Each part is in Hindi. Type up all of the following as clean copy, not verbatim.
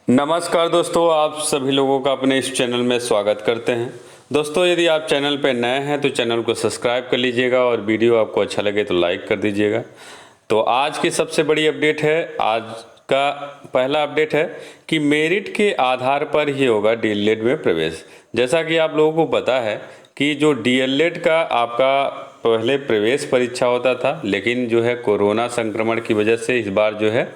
नमस्कार दोस्तों, आप सभी लोगों का अपने इस चैनल में स्वागत करते हैं। दोस्तों, यदि आप चैनल पर नए हैं तो चैनल को सब्सक्राइब कर लीजिएगा और वीडियो आपको अच्छा लगे तो लाइक कर दीजिएगा। तो आज की सबसे बड़ी अपडेट है, आज का पहला अपडेट है कि मेरिट के आधार पर ही होगा डीएलएड में प्रवेश। जैसा कि आप लोगों को पता है कि जो डीएलएड का आपका पहले प्रवेश परीक्षा होता था, लेकिन जो है कोरोना संक्रमण की वजह से इस बार जो है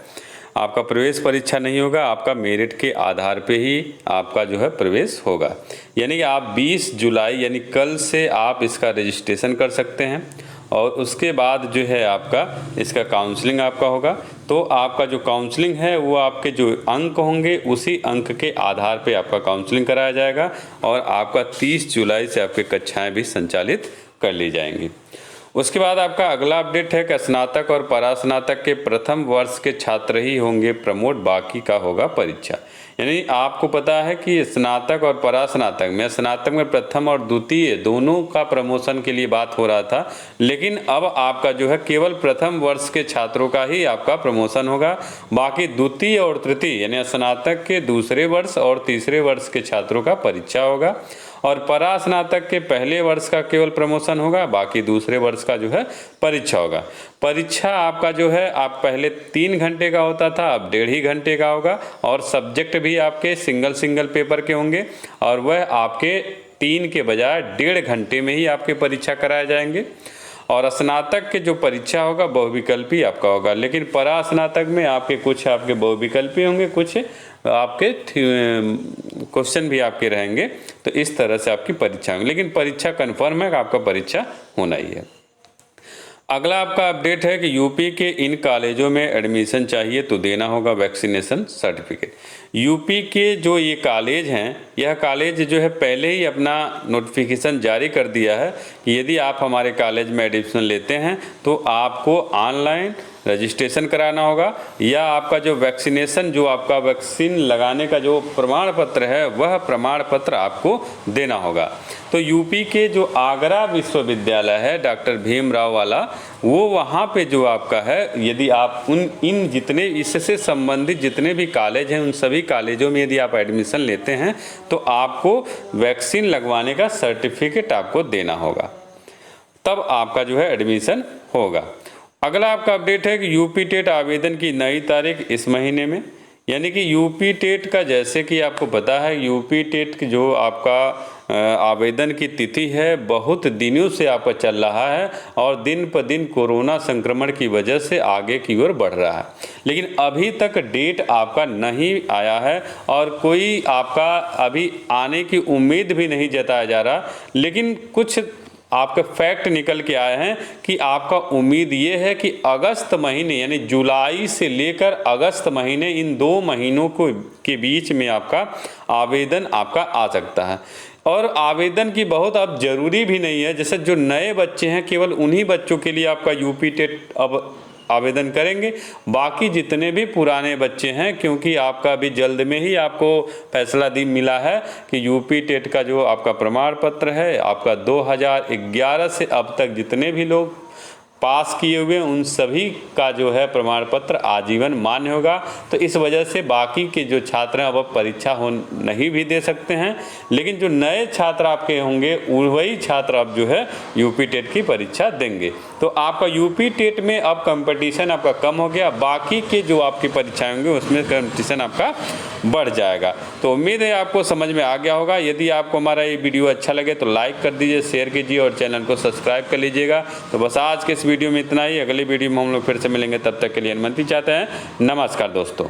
आपका प्रवेश परीक्षा नहीं होगा, आपका मेरिट के आधार पे ही आपका जो है प्रवेश होगा। यानी कि आप 20 जुलाई यानी कल से आप इसका रजिस्ट्रेशन कर सकते हैं और उसके बाद जो है आपका इसका काउंसलिंग आपका होगा। तो आपका जो काउंसलिंग है वो आपके जो अंक होंगे उसी अंक के आधार पे आपका काउंसलिंग कराया जाएगा और आपका 30 जुलाई से आपकी कक्षाएँ भी संचालित कर ली जाएंगी। उसके बाद आपका अगला अपडेट है कि स्नातक और परास्नातक के प्रथम वर्ष के छात्र ही होंगे प्रमोट, बाकी का होगा परीक्षा। यानी आपको पता है कि स्नातक और परास्नातक में प्रथम और द्वितीय दोनों का प्रमोशन के लिए बात हो रहा था, लेकिन अब आपका जो है केवल प्रथम वर्ष के छात्रों का ही आपका प्रमोशन होगा। बाकी द्वितीय और तृतीय यानी स्नातक के दूसरे वर्ष और तीसरे वर्ष के छात्रों का परीक्षा होगा और परास्नातक के पहले वर्ष का केवल प्रमोशन होगा, बाकी दूसरे वर्ष का जो है परीक्षा होगा। परीक्षा आपका जो है आप पहले 3 घंटे का होता था, अब 1.5 घंटे का होगा और सब्जेक्ट भी आपके सिंगल पेपर के होंगे और वह आपके 3 के बजाय 1.5 घंटे में ही आपके परीक्षा कराए जाएंगे। और स्नातक के जो परीक्षा होगा बहुविकल्पी आपका होगा, लेकिन परास्नातक में आपके कुछ आपके बहुविकल्पी होंगे, कुछ आपके क्वेश्चन भी आपके रहेंगे। तो इस तरह से आपकी परीक्षा होगी, लेकिन परीक्षा कन्फर्म है कि आपका परीक्षा होना ही है। अगला आपका अपडेट है कि यूपी के इन कॉलेजों में एडमिशन चाहिए तो देना होगा वैक्सीनेशन सर्टिफिकेट। यूपी के जो ये कॉलेज हैं, यह कॉलेज जो है पहले ही अपना नोटिफिकेशन जारी कर दिया है कि यदि आप हमारे कॉलेज में एडमिशन लेते हैं तो आपको ऑनलाइन रजिस्ट्रेशन कराना होगा या आपका जो वैक्सीनेशन जो आपका वैक्सीन लगाने का जो प्रमाण पत्र है वह प्रमाण पत्र आपको देना होगा। तो यूपी के जो आगरा विश्वविद्यालय है डॉक्टर भीमराव वाला, वो वहाँ पे जो आपका है, यदि आप इन जितने इससे संबंधित जितने भी कॉलेज हैं उन सभी कॉलेजों में यदि आप एडमिशन लेते हैं तो आपको वैक्सीन लगवाने का सर्टिफिकेट आपको देना होगा, तब आपका जो है एडमिशन होगा। अगला आपका अपडेट है कि यूपी टेट आवेदन की नई तारीख इस महीने में, यानी कि यूपी टेट का जैसे कि आपको पता है यूपी टेट की जो आपका आवेदन की तिथि है बहुत दिनों से आपका चल रहा है और दिन पर दिन कोरोना संक्रमण की वजह से आगे की ओर बढ़ रहा है, लेकिन अभी तक डेट आपका नहीं आया है और कोई आपका अभी आने की उम्मीद भी नहीं जताया जा रहा। लेकिन कुछ आपके फैक्ट निकल के आए हैं कि आपका उम्मीद ये है कि अगस्त महीने यानी जुलाई से लेकर अगस्त महीने इन 2 महीनों को के बीच में आपका आवेदन आपका आ सकता है। और आवेदन की बहुत अब ज़रूरी भी नहीं है, जैसे जो नए बच्चे हैं केवल उन्हीं बच्चों के लिए आपका यूपी टेट अब आवेदन करेंगे। बाकी जितने भी पुराने बच्चे हैं, क्योंकि आपका अभी जल्द में ही आपको फैसला मिला है कि यूपी टेट का जो आपका प्रमाण पत्र है आपका 2011 से अब तक जितने भी लोग पास किए हुए उन सभी का जो है प्रमाण पत्र आजीवन मान्य होगा। तो इस वजह से बाकी के जो छात्र हैं अब परीक्षा नहीं भी दे सकते हैं, लेकिन जो नए छात्र आपके होंगे वही छात्र अब जो है यूपी टेट की परीक्षा देंगे। तो आपका यूपी टेट में अब कंपटीशन आपका कम हो गया, बाकी के जो आपकी परीक्षाएं होंगी उसमें कंपटीशन आपका बढ़ जाएगा। तो उम्मीद है आपको समझ में आ गया होगा। यदि आपको हमारा ये वीडियो अच्छा लगे तो लाइक कर दीजिए, शेयर कीजिए और चैनल को सब्सक्राइब कर लीजिएगा। तो बस आज के इस वीडियो में इतना ही। अगली वीडियो में हम लोग फिर से मिलेंगे, तब तक के लिए अनुमति चाहते हैं। नमस्कार दोस्तों।